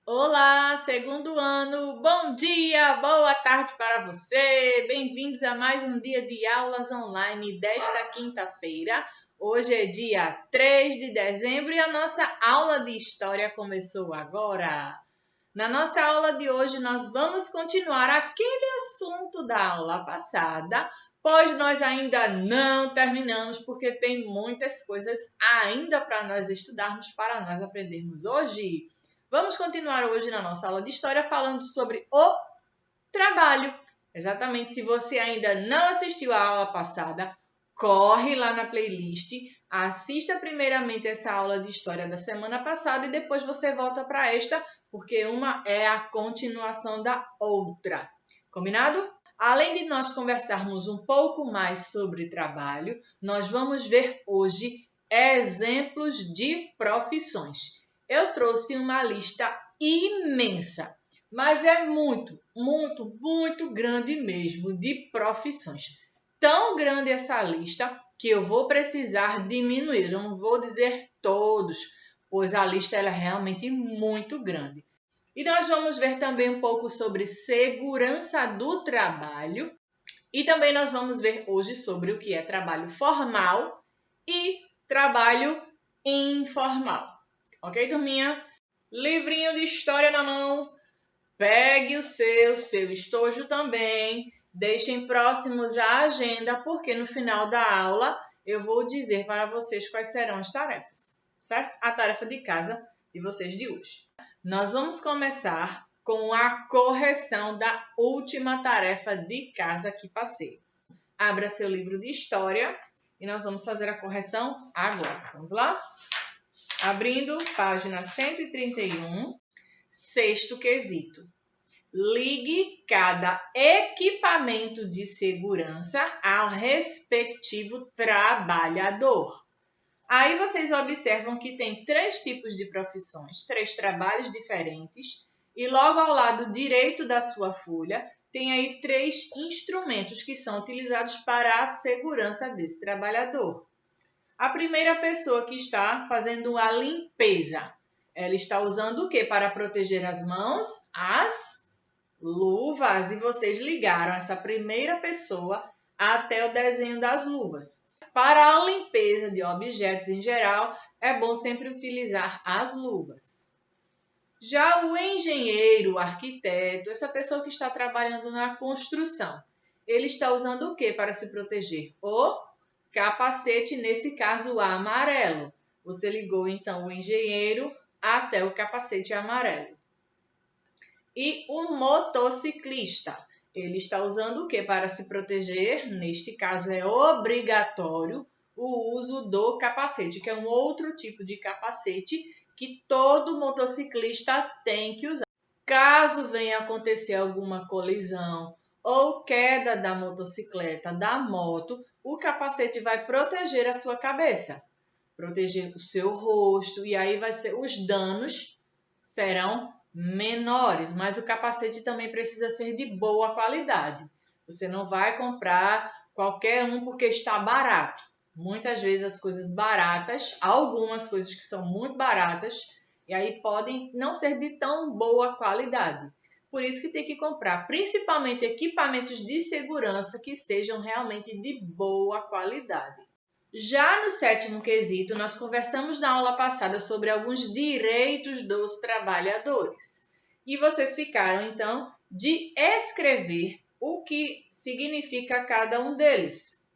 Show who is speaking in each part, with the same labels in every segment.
Speaker 1: Olá, segundo ano, bom dia, boa tarde para você. Bem-vindos a mais um dia de aulas online desta quinta-feira. Hoje é dia 3 de dezembro e a nossa aula de história começou agora. Na nossa aula de hoje, nós vamos continuar aquele assunto da aula passada, pois nós ainda não terminamos, porque tem muitas coisas ainda para nós estudarmos, para nós aprendermos hoje. Vamos continuar hoje na nossa aula de história falando sobre o trabalho. Exatamente, se você ainda não assistiu à aula passada, corre lá na playlist, assista primeiramente essa aula de história da semana passada e depois você volta para esta, porque uma é a continuação da outra. Combinado? Além de nós conversarmos um pouco mais sobre trabalho, nós vamos ver hoje exemplos de profissões. Eu trouxe uma lista imensa, mas é muito grande mesmo de profissões. Tão grande essa lista que eu vou precisar diminuir. Eu não vou dizer todos, pois a lista ela é realmente muito grande. E nós vamos ver também um pouco sobre segurança do trabalho. E também nós vamos ver hoje sobre o que é trabalho formal e trabalho informal. Ok, turminha? Livrinho de história na mão. Pegue o seu estojo também. Deixem próximos à agenda, porque no final da aula eu vou dizer para vocês quais serão as tarefas, certo? A tarefa de casa de vocês de hoje. Nós vamos começar com a correção da última tarefa de casa que passei. Abra seu livro de história e nós vamos fazer a correção agora. Vamos lá? Abrindo página 131, sexto quesito. Ligue cada equipamento de segurança ao respectivo trabalhador. Aí vocês observam que tem 3 tipos de profissões, 3 trabalhos diferentes, e logo ao lado direito da sua folha tem aí 3 instrumentos que são utilizados para a segurança desse trabalhador. A primeira pessoa que está fazendo a limpeza, ela está usando o que para proteger as mãos? As luvas. E vocês ligaram essa primeira pessoa até o desenho das luvas. Para a limpeza de objetos em geral, é bom sempre utilizar as luvas. Já o engenheiro, o arquiteto, essa pessoa que está trabalhando na construção, ele está usando o que para se proteger? O capacete, nesse caso, amarelo. Você ligou, então, o engenheiro até o capacete amarelo. E o motociclista, ele está usando o que para se proteger? Neste caso, é obrigatório o uso do capacete, que é um outro tipo de capacete que todo motociclista tem que usar. Caso venha acontecer alguma colisão ou queda da motocicleta, da moto, o capacete vai proteger a sua cabeça, proteger o seu rosto, e aí os danos serão menores, mas o capacete também precisa ser de boa qualidade. Você não vai comprar qualquer um porque está barato. Muitas vezes as coisas baratas, algumas coisas que são muito baratas, e aí podem não ser de tão boa qualidade. Por isso que tem que comprar principalmente equipamentos de segurança que sejam realmente de boa qualidade. Já no sétimo quesito, nós conversamos na aula passada sobre alguns direitos dos trabalhadores. E vocês ficaram, então, de escrever o que significa cada um deles.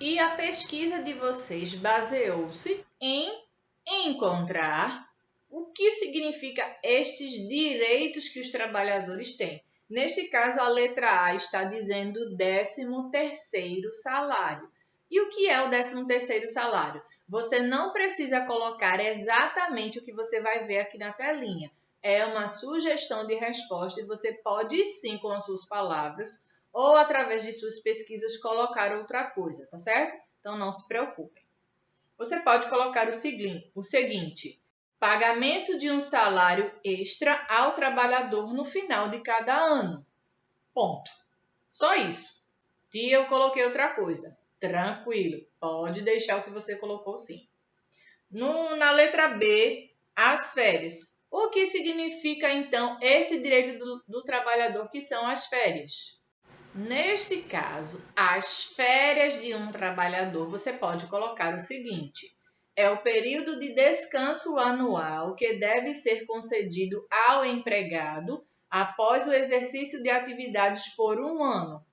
Speaker 1: E a pesquisa de vocês baseou-se em encontrar o que significa estes direitos que os trabalhadores têm. Neste caso, a letra A está dizendo 13º salário. E o que é o 13º salário? Você não precisa colocar exatamente o que você vai ver aqui na telinha. É uma sugestão de resposta e você pode sim, com as suas palavras ou através de suas pesquisas, colocar outra coisa, tá certo? Então não se preocupem. Você pode colocar o seguinte: pagamento de um salário extra ao trabalhador no final de cada ano. Ponto. Só isso. Tia, eu coloquei outra coisa. Tranquilo, pode deixar o que você colocou sim. Na letra B, as férias. O que significa, então, esse direito do trabalhador, que são as férias? Neste caso, as férias de um trabalhador, você pode colocar o seguinte: é o período de descanso anual que deve ser concedido ao empregado após o exercício de atividades por um ano.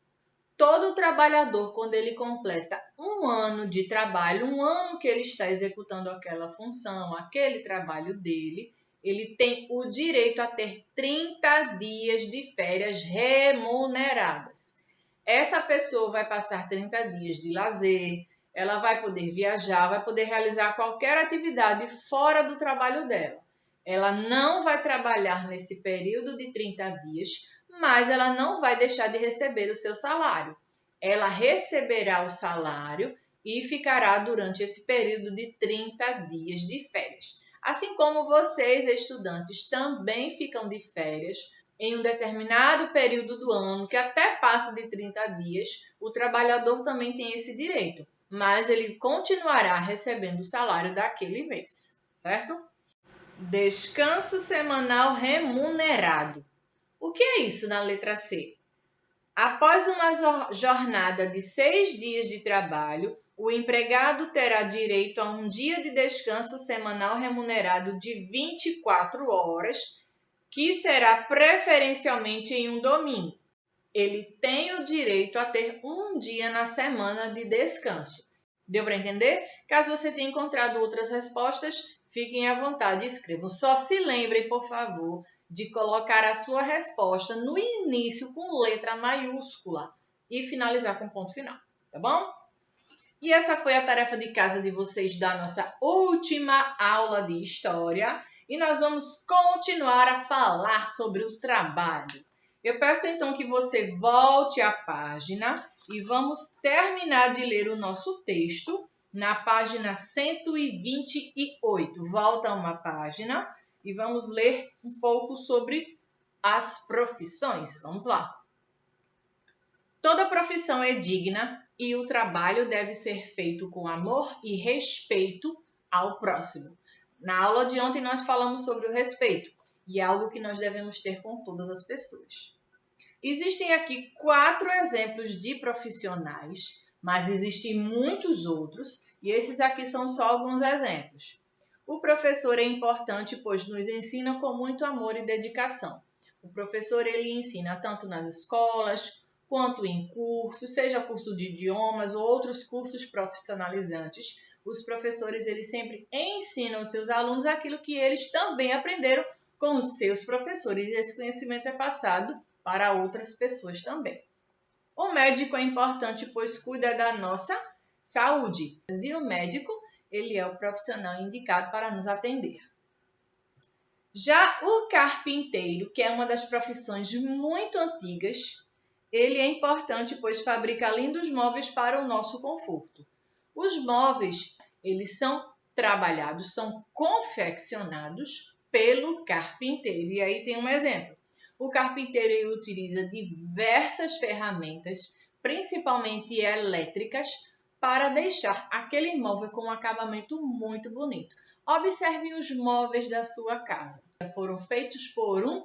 Speaker 1: Todo trabalhador, quando ele completa um ano de trabalho, um ano que ele está executando aquela função, aquele trabalho dele, ele tem o direito a ter 30 dias de férias remuneradas. Essa pessoa vai passar 30 dias de lazer, ela vai poder viajar, vai poder realizar qualquer atividade fora do trabalho dela. Ela não vai trabalhar nesse período de 30 dias, mas ela não vai deixar de receber o seu salário. Ela receberá o salário e ficará durante esse período de 30 dias de férias. Assim como vocês, estudantes, também ficam de férias em um determinado período do ano, que até passa de 30 dias, o trabalhador também tem esse direito, mas ele continuará recebendo o salário daquele mês, certo? Descanso semanal remunerado. O que é isso na letra C? Após uma jornada de 6 dias de trabalho, o empregado terá direito a um dia de descanso semanal remunerado de 24 horas, que será preferencialmente em um domingo. Ele tem o direito a ter um dia na semana de descanso. Deu para entender? Caso você tenha encontrado outras respostas, fiquem à vontade e escrevam. Só se lembrem, por favor, de colocar a sua resposta no início com letra maiúscula e finalizar com ponto final, tá bom? E essa foi a tarefa de casa de vocês da nossa última aula de história. E nós vamos continuar a falar sobre o trabalho. Eu peço então que você volte à página e vamos terminar de ler o nosso texto na página 128. Volta uma página e vamos ler um pouco sobre as profissões. Vamos lá. Toda profissão é digna e o trabalho deve ser feito com amor e respeito ao próximo. Na aula de ontem nós falamos sobre o respeito e é algo que nós devemos ter com todas as pessoas. Existem aqui 4 exemplos de profissionais, mas existem muitos outros e esses aqui são só alguns exemplos. O professor é importante, pois nos ensina com muito amor e dedicação. O professor ele ensina tanto nas escolas quanto em cursos, seja curso de idiomas ou outros cursos profissionalizantes. Os professores eles sempre ensinam os seus alunos aquilo que eles também aprenderam com os seus professores. E esse conhecimento é passado para outras pessoas também. O médico é importante, pois cuida da nossa saúde. E o médico, ele é o profissional indicado para nos atender. Já o carpinteiro, que é uma das profissões muito antigas, ele é importante, pois fabrica lindos móveis para o nosso conforto. Os móveis, eles são trabalhados, são confeccionados pelo carpinteiro. E aí tem um exemplo. O carpinteiro ele utiliza diversas ferramentas, principalmente elétricas, para deixar aquele móvel com um acabamento muito bonito. Observe os móveis da sua casa. Foram feitos por um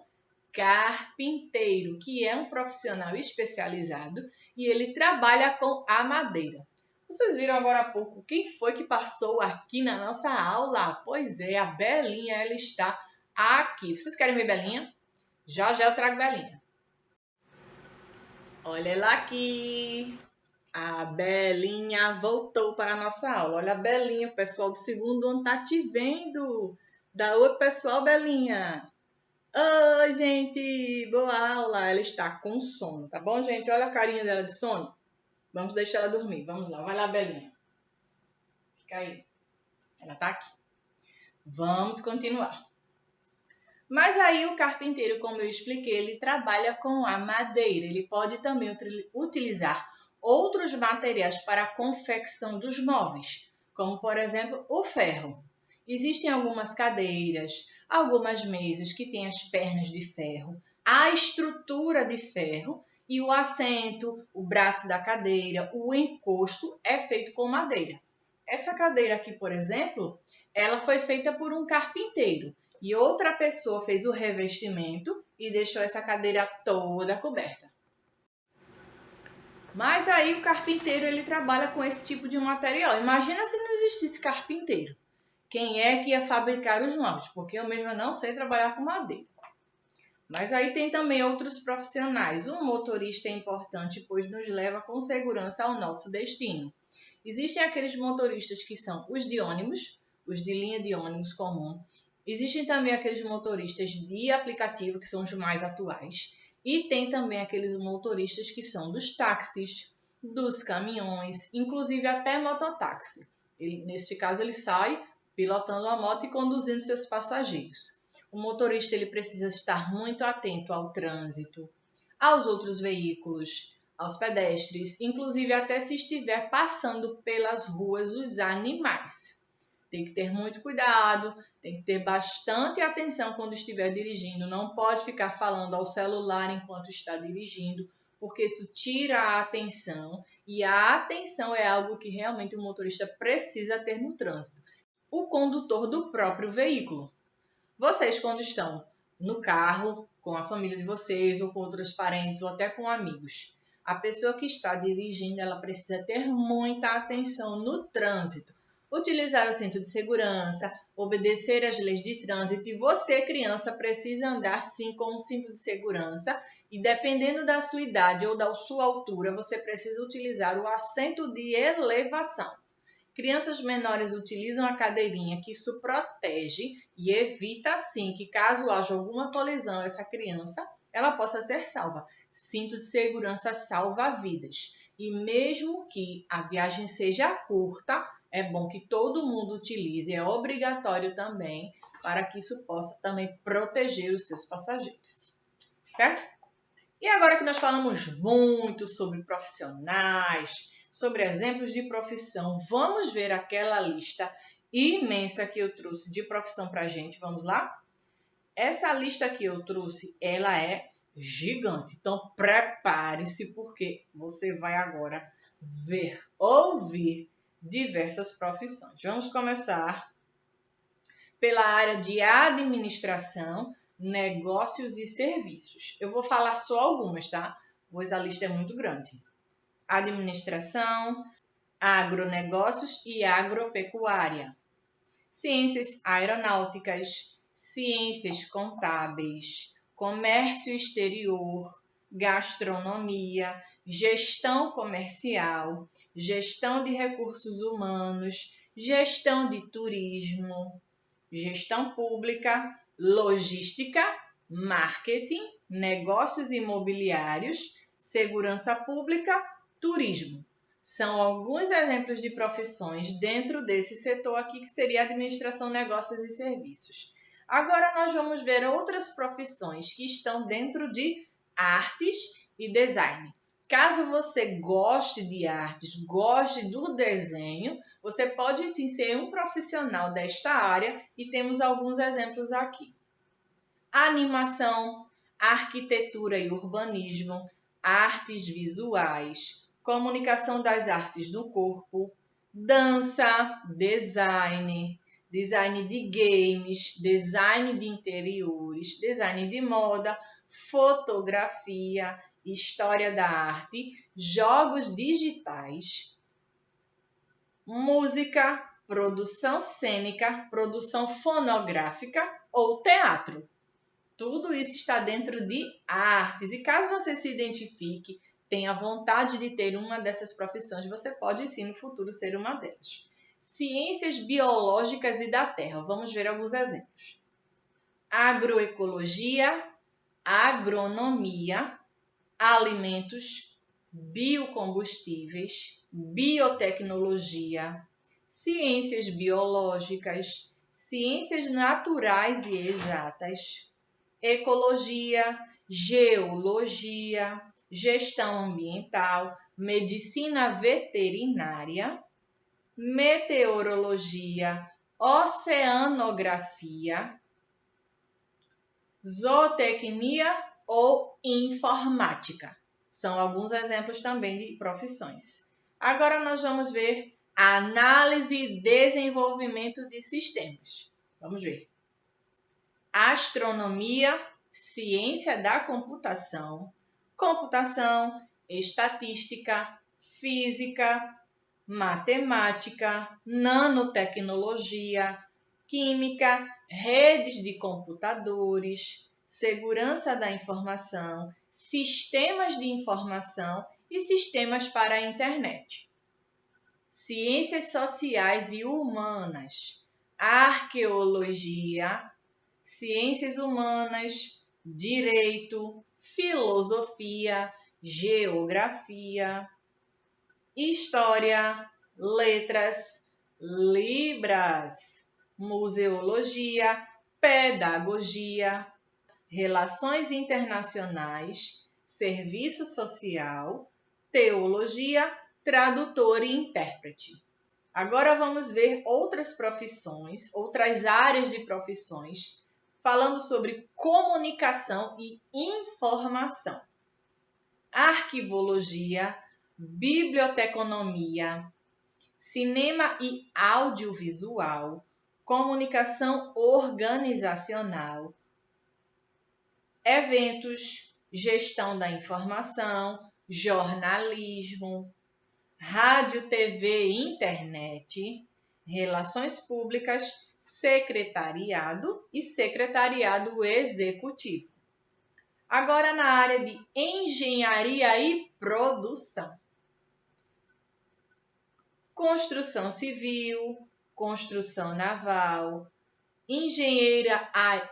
Speaker 1: carpinteiro, que é um profissional especializado e ele trabalha com a madeira. Vocês viram agora há pouco quem foi que passou aqui na nossa aula? Pois é, a Belinha, ela está aqui. Vocês querem ver Belinha? Já já eu trago Belinha. Olha ela aqui. A Belinha voltou para a nossa aula. Olha a Belinha, o pessoal do segundo ano tá te vendo. Dá oi, pessoal, Belinha. Oi, gente. Boa aula. Ela está com sono, tá bom, gente? Olha a carinha dela de sono. Vamos deixar ela dormir. Vamos lá. Vai lá, Belinha. Fica aí. Ela tá aqui. Vamos continuar. Mas aí o carpinteiro, como eu expliquei, ele trabalha com a madeira. Ele pode também utilizar outros materiais para a confecção dos móveis, como, por exemplo, o ferro. Existem algumas cadeiras, algumas mesas que têm as pernas de ferro, a estrutura de ferro e o assento, o braço da cadeira, o encosto é feito com madeira. Essa cadeira aqui, por exemplo, ela foi feita por um carpinteiro. e outra pessoa fez o revestimento e deixou essa cadeira toda coberta. Mas aí o carpinteiro ele trabalha com esse tipo de material. Imagina se não existisse carpinteiro. Quem é que ia fabricar os móveis? Porque eu mesma não sei trabalhar com madeira. Mas aí tem também outros profissionais. O motorista é importante, pois nos leva com segurança ao nosso destino. Existem aqueles motoristas que são os de ônibus, os de linha de ônibus comum. Existem também aqueles motoristas de aplicativo, que são os mais atuais. E tem também aqueles motoristas que são dos táxis, dos caminhões, inclusive até mototáxi. Neste caso, ele sai pilotando a moto e conduzindo seus passageiros. O motorista ele precisa estar muito atento ao trânsito, aos outros veículos, aos pedestres, inclusive até se estiver passando pelas ruas os animais. Tem que ter muito cuidado, tem que ter bastante atenção quando estiver dirigindo. Não pode ficar falando ao celular enquanto está dirigindo, porque isso tira a atenção e a atenção é algo que realmente o motorista precisa ter no trânsito. O condutor do próprio veículo. Vocês, quando estão no carro, com a família de vocês, ou com outros parentes, ou até com amigos, a pessoa que está dirigindo, ela precisa ter muita atenção no trânsito. Utilizar o cinto de segurança, obedecer às leis de trânsito. E você, criança, precisa andar sim com o cinto de segurança. E dependendo da sua idade ou da sua altura, você precisa utilizar o assento de elevação. Crianças menores utilizam a cadeirinha, que isso protege e evita, assim, que caso haja alguma colisão, essa criança ela possa ser salva. Cinto de segurança salva vidas. E mesmo que a viagem seja curta, é bom que todo mundo utilize, é obrigatório também, para que isso possa também proteger os seus passageiros. Certo? E agora que nós falamos muito sobre profissionais, sobre exemplos de profissão, vamos ver aquela lista imensa que eu trouxe de profissão para a gente. Vamos lá? Essa lista que eu trouxe, ela é gigante. Então, prepare-se, porque você vai agora ouvir diversas profissões. Vamos começar pela área de administração, negócios e serviços. Eu vou falar só algumas, tá? Pois a lista é muito grande. Administração, agronegócios e agropecuária. Ciências aeronáuticas, ciências contábeis, comércio exterior, gastronomia, gestão comercial, gestão de recursos humanos, gestão de turismo, gestão pública, logística, marketing, negócios imobiliários, segurança pública, turismo. São alguns exemplos de profissões dentro desse setor aqui, que seria administração, negócios e serviços. Agora nós vamos ver outras profissões que estão dentro de artes e design. Caso você goste de artes, goste do desenho, você pode sim ser um profissional desta área e temos alguns exemplos aqui. Animação, arquitetura e urbanismo, artes visuais, comunicação das artes do corpo, dança, design, design de games, design de interiores, design de moda, fotografia, história da arte, jogos digitais, música, produção cênica, produção fonográfica ou teatro. Tudo isso está dentro de artes. E caso você se identifique, tenha vontade de ter uma dessas profissões, você pode sim no futuro ser uma delas. Ciências biológicas e da terra. Vamos ver alguns exemplos. Agroecologia, agronomia, alimentos, biocombustíveis, biotecnologia, ciências biológicas, ciências naturais e exatas, ecologia, geologia, gestão ambiental, medicina veterinária, meteorologia, oceanografia, zootecnia ou informática. São alguns exemplos também de profissões. Agora nós vamos ver análise e desenvolvimento de sistemas. Vamos ver. astronomia, ciência da computação, computação, estatística, física, matemática, nanotecnologia, química, redes de computadores, segurança da informação, sistemas de informação e sistemas para a internet. Ciências sociais e humanas, arqueologia, ciências humanas, direito, filosofia, geografia, história, letras, libras, museologia, pedagogia, relações internacionais, serviço social, teologia, tradutor e intérprete. Agora vamos ver outras profissões, outras áreas de profissões, falando sobre comunicação e informação. Arquivologia, biblioteconomia, cinema e audiovisual, comunicação organizacional, eventos, gestão da informação, jornalismo, rádio, TV e internet, relações públicas, secretariado e secretariado executivo. Agora na área de engenharia e produção. Construção civil, construção naval,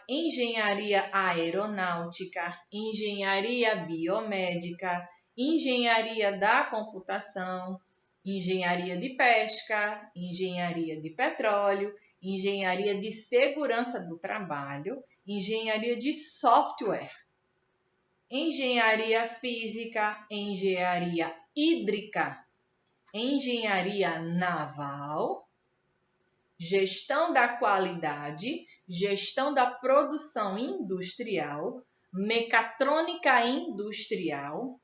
Speaker 1: engenharia aeronáutica, engenharia biomédica, engenharia da computação, engenharia de pesca, engenharia de petróleo, engenharia de segurança do trabalho, engenharia de software, engenharia física, engenharia hídrica, engenharia naval, gestão da qualidade, gestão da produção industrial, mecatrônica industrial,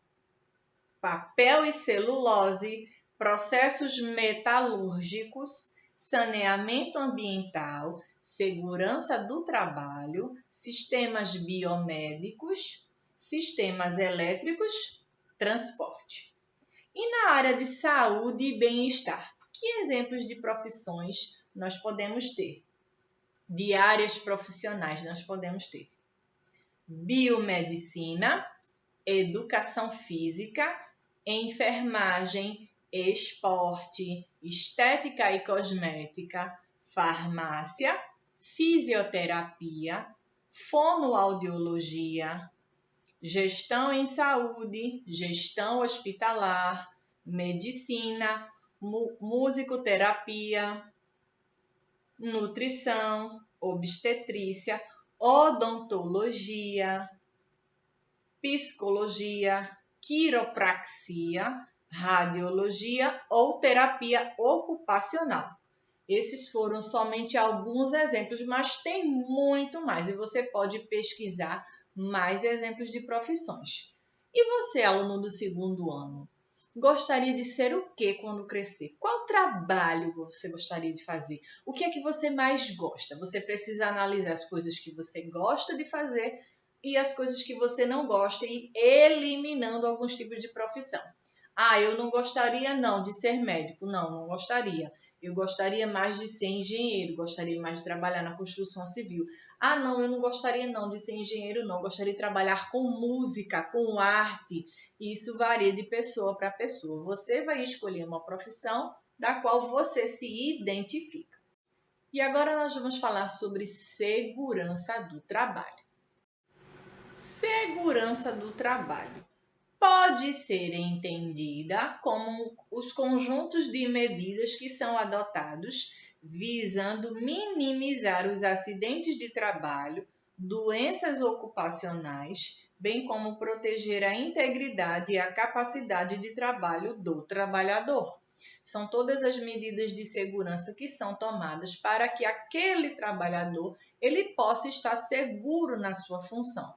Speaker 1: papel e celulose, processos metalúrgicos, saneamento ambiental, segurança do trabalho, sistemas biomédicos, sistemas elétricos, transporte. E na área de saúde e bem-estar, que exemplos de profissões nós podemos ter? De áreas profissionais nós podemos ter? Biomedicina, educação física, enfermagem, esporte, estética e cosmética, farmácia, fisioterapia, fonoaudiologia, gestão em saúde, gestão hospitalar, medicina, musicoterapia, nutrição, obstetrícia, odontologia, psicologia, quiropraxia, radiologia ou terapia ocupacional. Esses foram somente alguns exemplos, mas tem muito mais e você pode pesquisar mais exemplos de profissões. E você, aluno do segundo ano, gostaria de ser o que quando crescer? Qual trabalho você gostaria de fazer? O que é que você mais gosta? Você precisa analisar as coisas que você gosta de fazer e as coisas que você não gosta e eliminando alguns tipos de profissão. Eu não gostaria não de ser médico. Não gostaria. Eu gostaria mais de ser engenheiro, gostaria mais de trabalhar na construção civil. Não, eu não gostaria não de ser engenheiro, não. Eu gostaria de trabalhar com música, com arte. Isso varia de pessoa para pessoa. Você vai escolher uma profissão da qual você se identifica. E agora nós vamos falar sobre segurança do trabalho. Segurança do trabalho pode ser entendida como os conjuntos de medidas que são adotados visando minimizar os acidentes de trabalho, doenças ocupacionais, bem como proteger a integridade e a capacidade de trabalho do trabalhador. São todas as medidas de segurança que são tomadas para que aquele trabalhador ele possa estar seguro na sua função.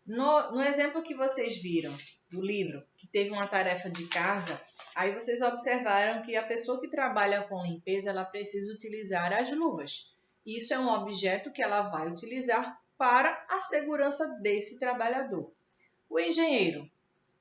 Speaker 1: No exemplo que vocês viram do livro, que teve uma tarefa de casa, aí vocês observaram que a pessoa que trabalha com limpeza, ela precisa utilizar as luvas. Isso é um objeto que ela vai utilizar para a segurança desse trabalhador. O engenheiro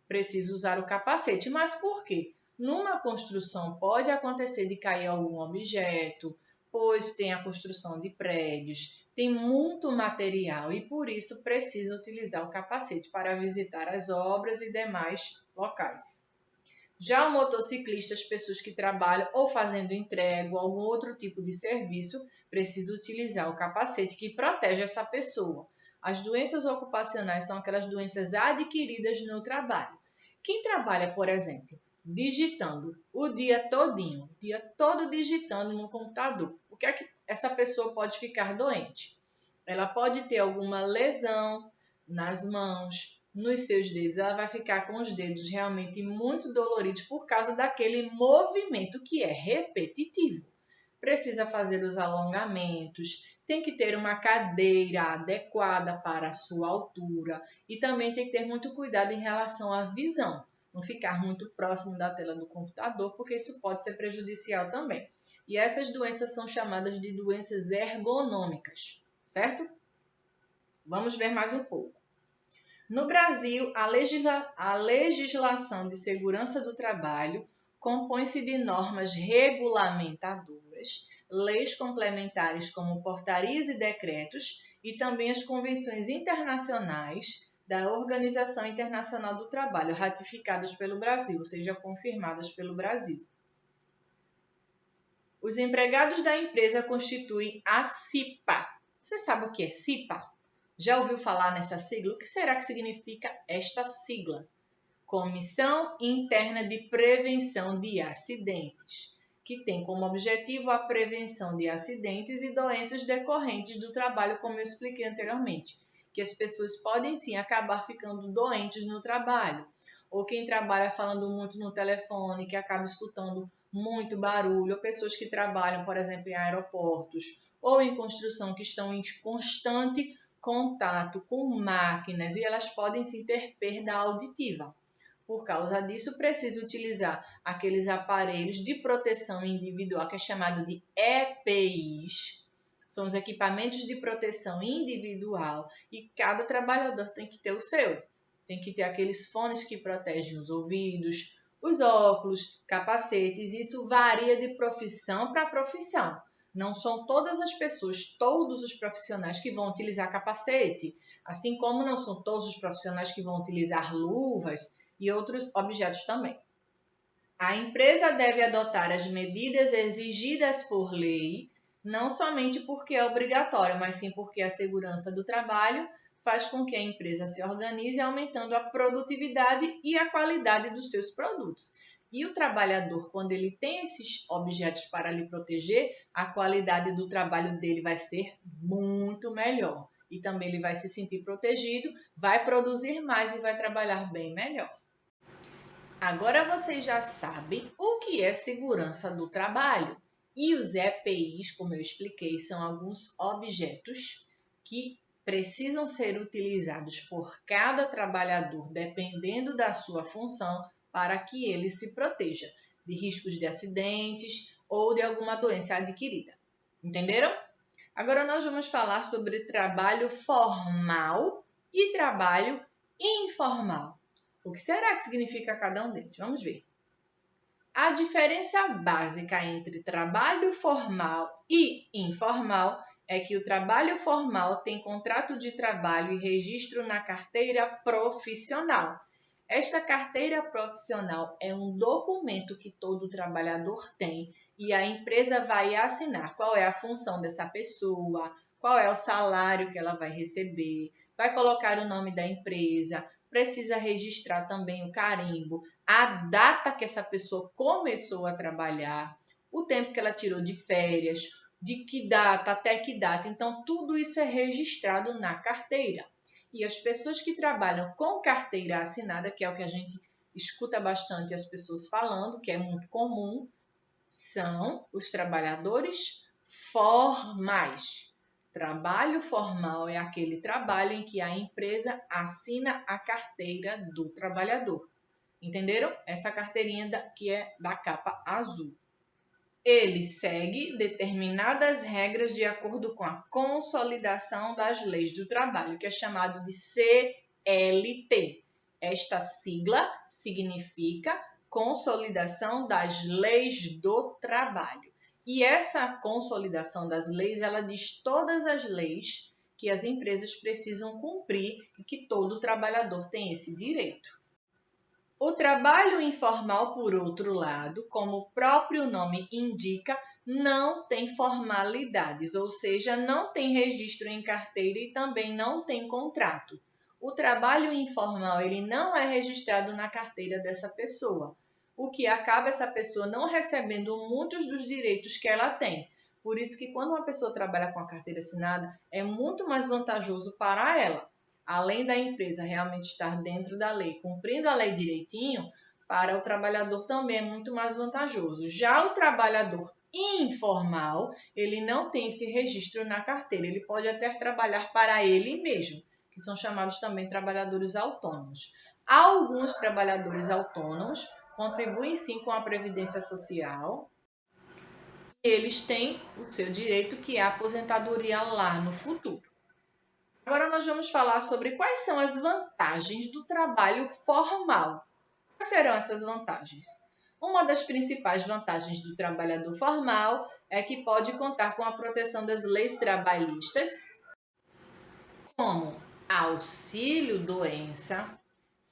Speaker 1: precisa usar o capacete, mas por quê? Numa construção pode acontecer de cair algum objeto, pois tem a construção de prédios, tem muito material e por isso precisa utilizar o capacete para visitar as obras e demais locais. Já o motociclista, as pessoas que trabalham ou fazendo entrega ou algum outro tipo de serviço, precisa utilizar o capacete que protege essa pessoa. As doenças ocupacionais são aquelas doenças adquiridas no trabalho. Quem trabalha, por exemplo, digitando o dia todo digitando no computador, o que é que essa pessoa pode ficar doente? Ela pode ter alguma lesão nas mãos, nos seus dedos, ela vai ficar com os dedos realmente muito doloridos por causa daquele movimento que é repetitivo. Precisa fazer os alongamentos, tem que ter uma cadeira adequada para a sua altura e também tem que ter muito cuidado em relação à visão. Não ficar muito próximo da tela do computador, porque isso pode ser prejudicial também. E essas doenças são chamadas de doenças ergonômicas, certo? Vamos ver mais um pouco. No Brasil, a legislação de segurança do trabalho compõe-se de normas regulamentadoras, leis complementares como portarias e decretos e também as convenções internacionais da Organização Internacional do Trabalho, ratificadas pelo Brasil, ou seja, confirmadas pelo Brasil. Os empregados da empresa constituem a CIPA. Você sabe o que é CIPA? Já ouviu falar nessa sigla? O que será que significa esta sigla? Comissão Interna de Prevenção de Acidentes, que tem como objetivo a prevenção de acidentes e doenças decorrentes do trabalho, como eu expliquei anteriormente, que as pessoas podem sim acabar ficando doentes no trabalho, ou quem trabalha falando muito no telefone, que acaba escutando muito barulho, ou pessoas que trabalham, por exemplo, em aeroportos, ou em construção que estão em constante contato com máquinas e elas podem sim ter perda auditiva. Por causa disso, precisa utilizar aqueles aparelhos de proteção individual, que é chamado de EPIs. São os equipamentos de proteção individual e cada trabalhador tem que ter o seu. Tem que ter aqueles fones que protegem os ouvidos, os óculos, capacetes. Isso varia de profissão para profissão. Não são todas as pessoas, todos os profissionais que vão utilizar capacete, assim como não são todos os profissionais que vão utilizar luvas e outros objetos também. A empresa deve adotar as medidas exigidas por lei, não somente porque é obrigatório, mas sim porque a segurança do trabalho faz com que a empresa se organize, aumentando a produtividade e a qualidade dos seus produtos. E o trabalhador, quando ele tem esses objetos para lhe proteger, a qualidade do trabalho dele vai ser muito melhor. E também ele vai se sentir protegido, vai produzir mais e vai trabalhar bem melhor. Agora vocês já sabem o que é segurança do trabalho. E os EPIs, como eu expliquei, são alguns objetos que precisam ser utilizados por cada trabalhador, dependendo da sua função, para que ele se proteja de riscos de acidentes ou de alguma doença adquirida. Entenderam? Agora nós vamos falar sobre trabalho formal e trabalho informal. O que será que significa cada um deles? Vamos ver. A diferença básica entre trabalho formal e informal é que o trabalho formal tem contrato de trabalho e registro na carteira profissional. Esta carteira profissional é um documento que todo trabalhador tem e a empresa vai assinar qual é a função dessa pessoa, qual é o salário que ela vai receber, vai colocar o nome da empresa, precisa registrar também o carimbo, a data que essa pessoa começou a trabalhar, o tempo que ela tirou de férias, de que data até que data. Então, tudo isso é registrado na carteira. E as pessoas que trabalham com carteira assinada, que é o que a gente escuta bastante as pessoas falando, que é muito comum, são os trabalhadores formais. Trabalho formal é aquele trabalho em que a empresa assina a carteira do trabalhador. Entenderam? Essa carteirinha que é da capa azul. Ele segue determinadas regras de acordo com a consolidação das leis do trabalho, que é chamado de CLT. Esta sigla significa Consolidação das Leis do Trabalho. E essa consolidação das leis, ela diz todas as leis que as empresas precisam cumprir e que todo trabalhador tem esse direito. O trabalho informal, por outro lado, como o próprio nome indica, não tem formalidades, ou seja, não tem registro em carteira e também não tem contrato. O trabalho informal ele não é registrado na carteira dessa pessoa, o que acaba essa pessoa não recebendo muitos dos direitos que ela tem. Por isso que quando uma pessoa trabalha com a carteira assinada, é muito mais vantajoso para ela. Além da empresa realmente estar dentro da lei, cumprindo a lei direitinho, para o trabalhador também é muito mais vantajoso. Já o trabalhador informal, ele não tem esse registro na carteira, ele pode até trabalhar para ele mesmo, que são chamados também trabalhadores autônomos. Alguns trabalhadores autônomos contribuem sim com a Previdência Social, eles têm o seu direito, que é a aposentadoria lá no futuro. Agora nós vamos falar sobre quais são as vantagens do trabalho formal. Quais serão essas vantagens? Uma das principais vantagens do trabalhador formal é que pode contar com a proteção das leis trabalhistas, como auxílio-doença,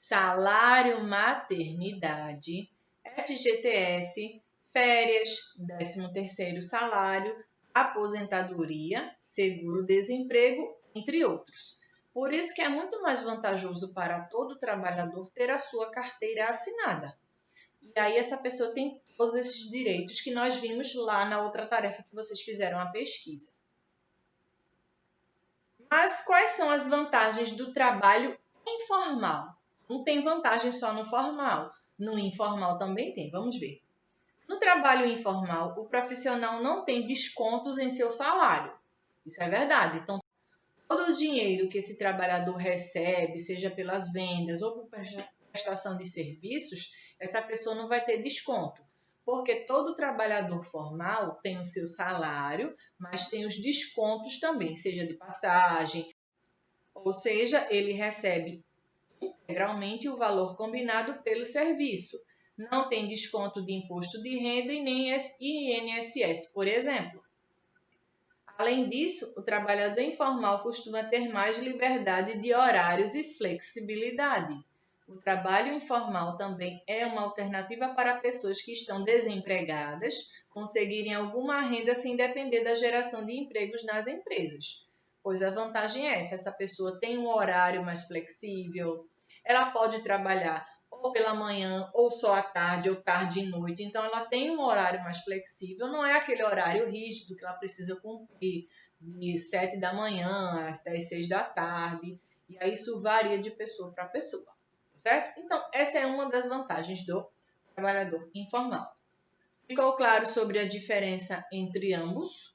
Speaker 1: salário maternidade, FGTS, férias, 13º salário, aposentadoria, seguro-desemprego, entre outros. Por isso que é muito mais vantajoso para todo trabalhador ter a sua carteira assinada. E aí essa pessoa tem todos esses direitos que nós vimos lá na outra tarefa que vocês fizeram a pesquisa. Mas quais são as vantagens do trabalho informal? Não tem vantagem só no formal, no informal também tem, vamos ver. No trabalho informal, o profissional não tem descontos em seu salário. Isso é verdade. Então, todo o dinheiro que esse trabalhador recebe, seja pelas vendas ou por prestação de serviços, essa pessoa não vai ter desconto, porque todo trabalhador formal tem o seu salário, mas tem os descontos também, seja de passagem, ou seja, ele recebe integralmente o valor combinado pelo serviço. Não tem desconto de imposto de renda e nem INSS, por exemplo. Além disso, o trabalhador informal costuma ter mais liberdade de horários e flexibilidade. O trabalho informal também é uma alternativa para pessoas que estão desempregadas conseguirem alguma renda sem depender da geração de empregos nas empresas. Pois a vantagem é essa pessoa tem um horário mais flexível, ela pode trabalhar ou pela manhã, ou só à tarde, ou tarde e noite. Então, ela tem um horário mais flexível, não é aquele horário rígido que ela precisa cumprir de 7 da manhã até as 6 da tarde. E aí isso varia de pessoa para pessoa, certo? Então, essa é uma das vantagens do trabalhador informal. Ficou claro sobre a diferença entre ambos?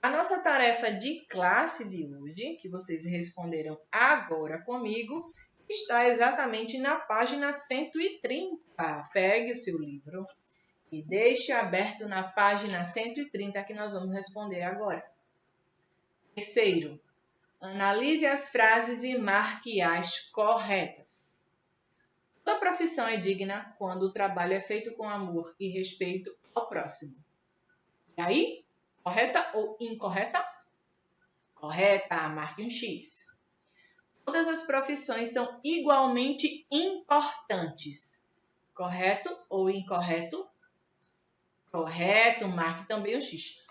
Speaker 1: A nossa tarefa de classe de hoje, que vocês responderam agora comigo, está exatamente na página 130. Pegue o seu livro e deixe aberto na página 130 que nós vamos responder agora. Terceiro, analise as frases e marque as corretas. Toda profissão é digna quando o trabalho é feito com amor e respeito ao próximo. E aí, correta ou incorreta? Correta, marque um X. Todas as profissões são igualmente importantes. Correto ou incorreto? Correto, marque também o X.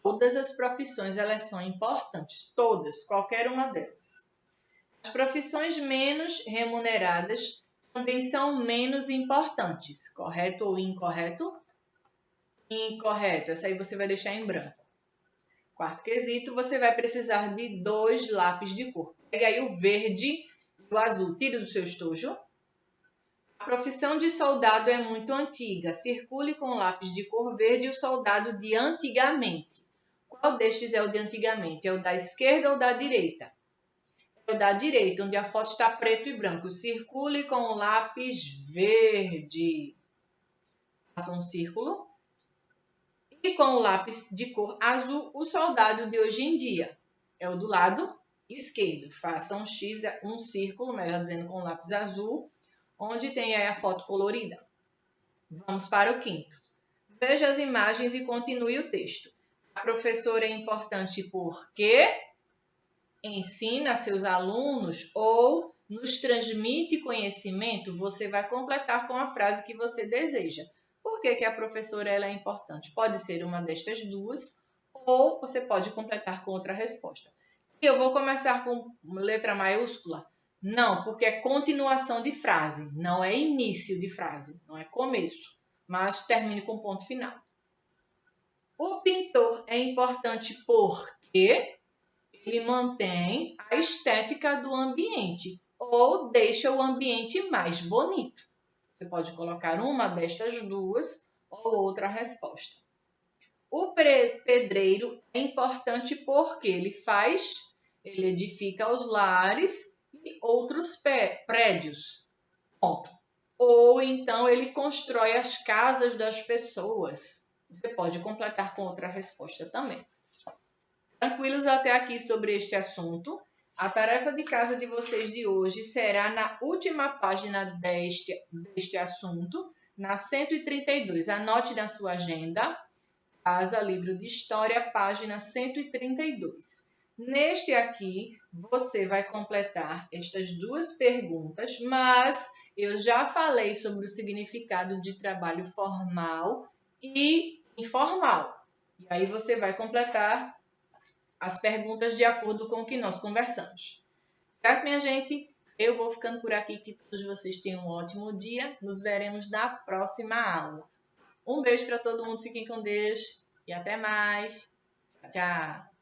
Speaker 1: Todas as profissões elas são importantes, todas, qualquer uma delas. As profissões menos remuneradas também são menos importantes. Correto ou incorreto? Incorreto, essa aí você vai deixar em branco. Quarto quesito, você vai precisar de 2 lápis de cor. Pega aí o verde e o azul. Tire do seu estojo. A profissão de soldado é muito antiga. Circule com o lápis de cor verde o soldado de antigamente. Qual destes é o de antigamente? É o da esquerda ou da direita? É o da direita, onde a foto está preto e branco. Circule com o lápis verde. Faça um círculo. E com o lápis de cor azul, o soldado de hoje em dia. É o do lado esquerdo. Faça um X, um círculo, melhor dizendo, com o lápis azul, onde tem aí a foto colorida. Vamos para o quinto. Veja as imagens e continue o texto. A professora é importante porque ensina seus alunos ou nos transmite conhecimento. Você vai completar com a frase que você deseja. Por que a professora ela é importante? Pode ser uma destas duas ou você pode completar com outra resposta. E eu vou começar com letra maiúscula? Não, porque é continuação de frase, não é início de frase, não é começo, mas termine com ponto final. O pintor é importante porque ele mantém a estética do ambiente ou deixa o ambiente mais bonito. Você pode colocar uma destas duas ou outra resposta. O pedreiro é importante porque ele edifica os lares e outros prédios. Ponto. Ou então ele constrói as casas das pessoas. Você pode completar com outra resposta também. Tranquilos até aqui sobre este assunto? A tarefa de casa de vocês de hoje será na última página deste assunto, na 132. Anote na sua agenda, Casa, livro de História, página 132. Neste aqui, você vai completar estas duas perguntas, mas eu já falei sobre o significado de trabalho formal e informal. E aí você vai completar as perguntas de acordo com o que nós conversamos. Certo, minha gente? Eu vou ficando por aqui, que todos vocês tenham um ótimo dia. Nos veremos na próxima aula. Um beijo para todo mundo, fiquem com Deus e até mais. Tchau!